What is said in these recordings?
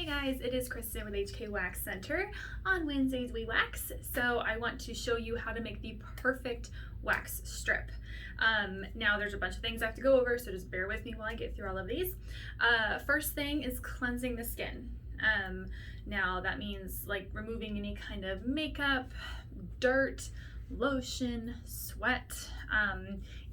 Hey guys, it is Kristen with HK Wax Center. On Wednesdays we wax, so I want to show you how to make the perfect wax strip. Now there's a bunch of things I have to go over, so just bear with me while I get through all of these. First thing is cleansing the skin. Now that means like removing any kind of makeup, dirt, lotion, sweat,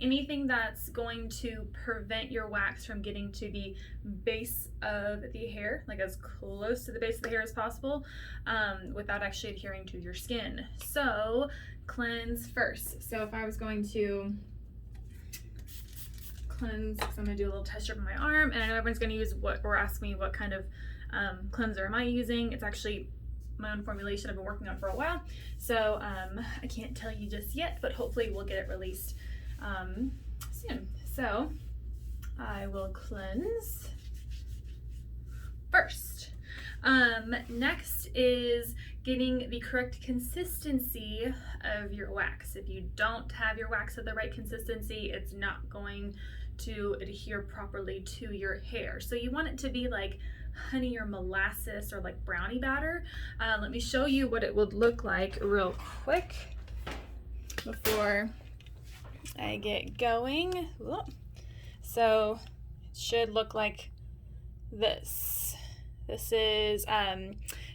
anything that's going to prevent your wax from getting to the base of the hair, like as close to the base of the hair as possible, without actually adhering to your skin. So cleanse first. So if I was going to cleanse, so I'm going to do a little test strip on my arm, and I know everyone's going to use what, or ask me what kind of cleanser am I using. It's actually my own formulation I've been working on for a while, so I can't tell you just yet, but hopefully we'll get it released soon. So I will cleanse first. Next is getting the correct consistency of your wax. If you don't have your wax at the right consistency, it's not going to adhere properly to your hair. So you want it to be like honey or molasses or like brownie batter. Let me show you what it would look like real quick before I get going. Whoop. So it should look like this. This is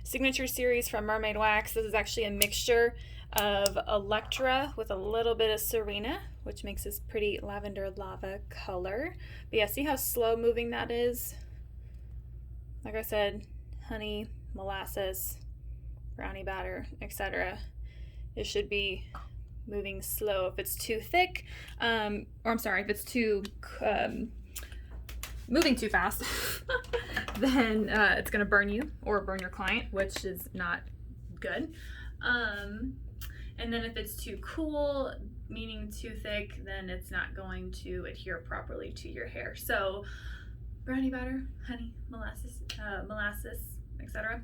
Signature Series from Mermaid Wax. This is actually a mixture of Electra with a little bit of Serena, which makes this pretty lavender lava color. But yeah, see how slow moving that is? Like I said, honey, molasses, brownie batter, etc. It should be moving slow. If it's too thick, or I'm sorry, if it's too moving too fast, then it's gonna burn you or burn your client, which is not good. And then if it's too cool, meaning too thick, then it's not going to adhere properly to your hair. So brownie batter, honey, molasses, etc.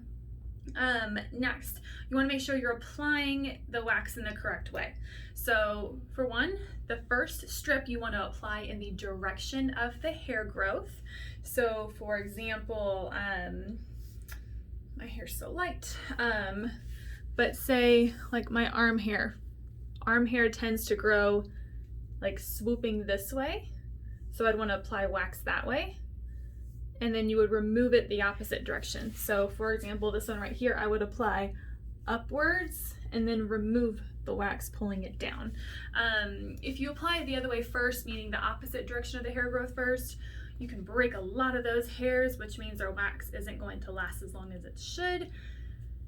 Next, you want to make sure you're applying the wax in the correct way. So for one, the first strip you want to apply in the direction of the hair growth. So for example, my hair's so light, but say like my arm hair tends to grow like swooping this way. So I'd want to apply wax that way. And then you would remove it the opposite direction. So for example, this one right here, I would apply upwards and then remove the wax, pulling it down. If you apply it the other way first, meaning the opposite direction of the hair growth first, you can break a lot of those hairs, which means our wax isn't going to last as long as it should,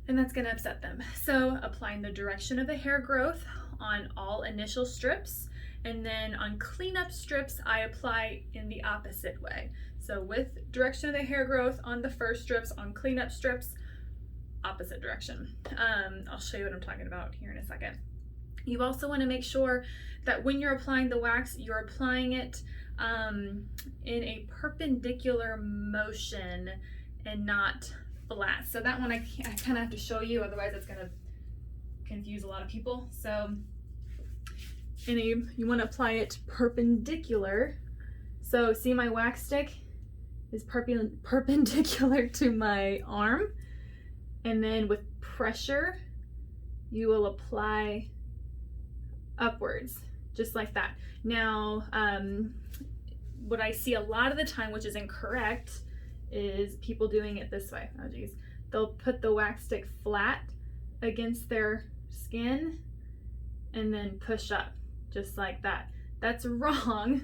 and that's gonna upset them. So applying the direction of the hair growth on all initial strips, and then on cleanup strips, I apply in the opposite way. So with direction of the hair growth on the first strips, on cleanup strips, opposite direction. I'll show you what I'm talking about here in a second. You also want to make sure that when you're applying the wax, you're applying it in a perpendicular motion and not flat. So that one I kind of have to show you, otherwise it's going to confuse a lot of people. So you want to apply it perpendicular. So see, my wax stick is perpendicular to my arm, and then with pressure you will apply upwards, just like that. Now what I see a lot of the time, which is incorrect, is people doing it this way. Oh geez, they'll put the wax stick flat against their skin and then push up just like that. That's wrong.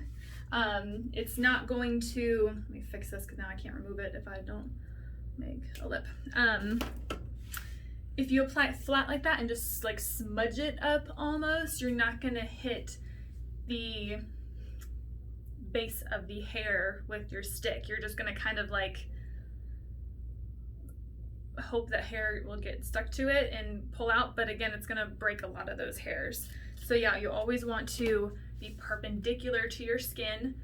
It's not going to, let me fix this because now I can't remove it if I don't make a lip. If you apply it flat like that and just like smudge it up almost, you're not gonna hit the base of the hair with your stick. You're just gonna kind of like hope that hair will get stuck to it and pull out, but again, it's gonna break a lot of those hairs. So yeah, you always want to be perpendicular to your skin,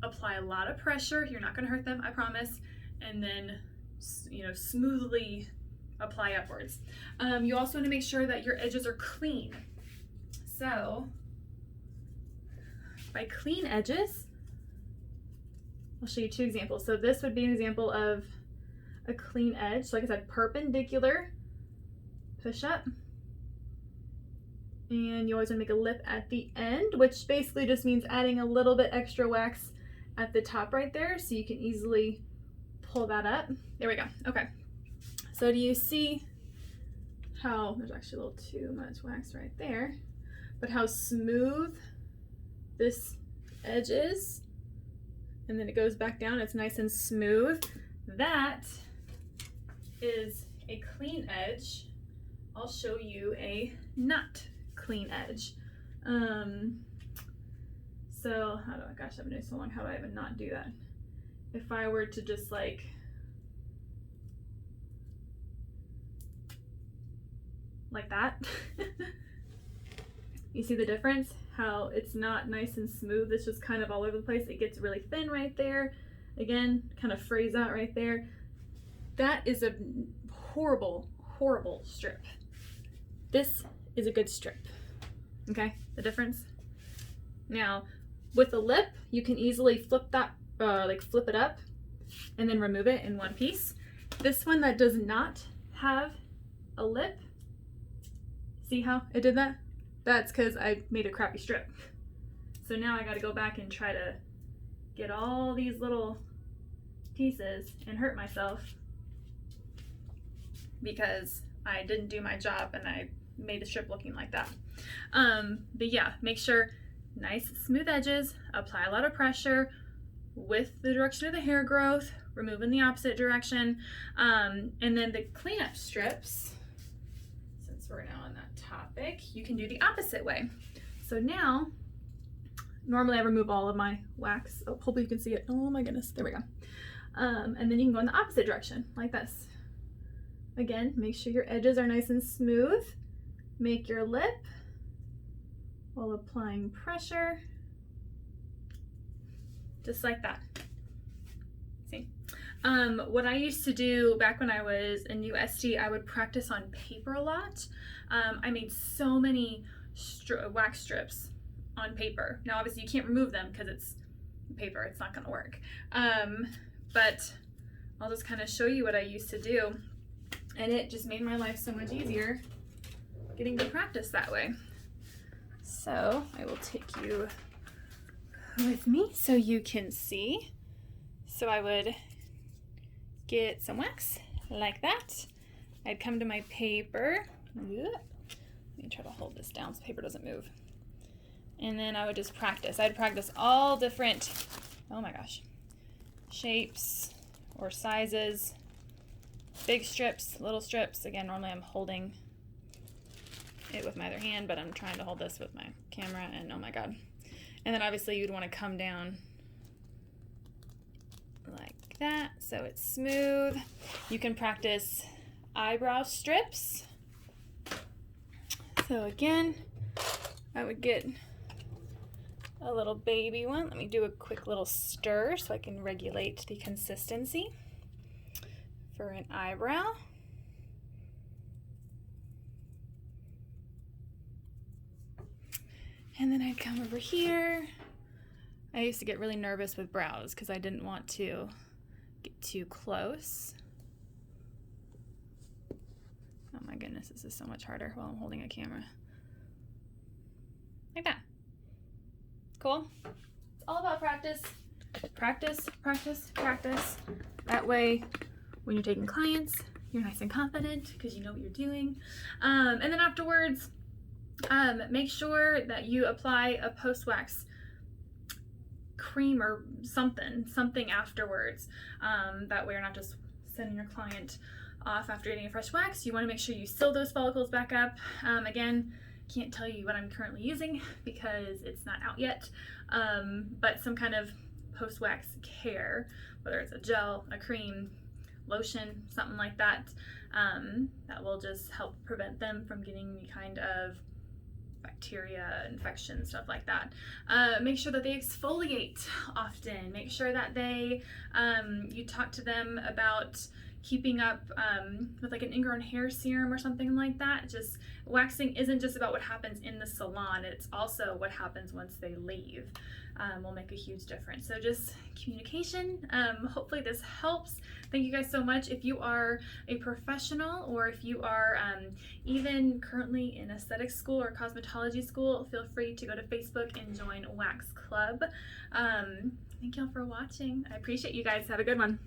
apply a lot of pressure, you're not going to hurt them, I promise, and then smoothly apply upwards. You also want to make sure that your edges are clean. So by clean edges, I'll show you two examples. So this would be an example of a clean edge. So like I said, perpendicular, push up. And you always want to make a lip at the end, which basically just means adding a little bit extra wax at the top right there, so you can easily pull that up. There we go. Okay. So do you see how there's actually a little too much wax right there, but how smooth this edge is? And then it goes back down. It's nice and smooth. That is a clean edge. I'll show you a not clean edge. So how do I, gosh, I've been doing so long, how do I even not do that? If I were to just like that, you see the difference? How it's not nice and smooth, it's just kind of all over the place. It gets really thin right there. Again, kind of frays out right there. That is a horrible, horrible strip. This is a good strip. Okay, the difference? Now, with a lip, you can easily flip that, flip it up and then remove it in one piece. This one that does not have a lip, see how it did that? That's because I made a crappy strip. So now I gotta go back and try to get all these little pieces and hurt myself because I didn't do my job and I made the strip looking like that. But yeah, make sure nice smooth edges, apply a lot of pressure with the direction of the hair growth, remove in the opposite direction, and then the cleanup strips, since we're now on that topic, you can do the opposite way. So now, normally I remove all of my wax. Oh, hopefully you can see it. Oh my goodness, there we go. And then you can go in the opposite direction, like this. Again, make sure your edges are nice and smooth. Make your lip while applying pressure, just like that. See? What I used to do back when I was in USD, I would practice on paper a lot. I made so many wax strips on paper. Now obviously you can't remove them because it's paper, it's not gonna work. But I'll just kind of show you what I used to do, and it just made my life so much easier getting to practice that way. So I will take you with me so you can see. So I would get some wax like that. I'd come to my paper. Let me try to hold this down so the paper doesn't move. And then I would just practice. I'd practice all different, oh my gosh, shapes or sizes, big strips, little strips. Again, normally I'm holding it with my other hand, but I'm trying to hold this with my camera, and oh my god. And then obviously you'd want to come down like that so it's smooth. You can practice eyebrow strips. So again, I would get a little baby one. Let me do a quick little stir so I can regulate the consistency for an eyebrow. And then I'd come over here. I used to get really nervous with brows because I didn't want to get too close. Oh my goodness, this is so much harder while I'm holding a camera. Like that. Cool? It's all about practice. Practice, practice, practice. That way, when you're taking clients, you're nice and confident because you know what you're doing. And then afterwards, make sure that you apply a post-wax cream or something afterwards. That way you're not just sending your client off after getting a fresh wax. You want to make sure you seal those follicles back up. Again, can't tell you what I'm currently using because it's not out yet, but some kind of post-wax care, whether it's a gel, a cream, lotion, something like that, that will just help prevent them from getting any kind of bacteria, infection, stuff like that. Make sure that they exfoliate often. Make sure that they, you talk to them about, keeping up with like an ingrown hair serum or something like that. Just waxing isn't just about what happens in the salon, it's also what happens once they leave. Will make a huge difference. So just communication. Hopefully this helps. Thank you guys so much. If you are a professional, or if you are even currently in aesthetic school or cosmetology school, feel free to go to Facebook and join Wax Club. Thank y'all for watching. I appreciate you guys. Have a good one.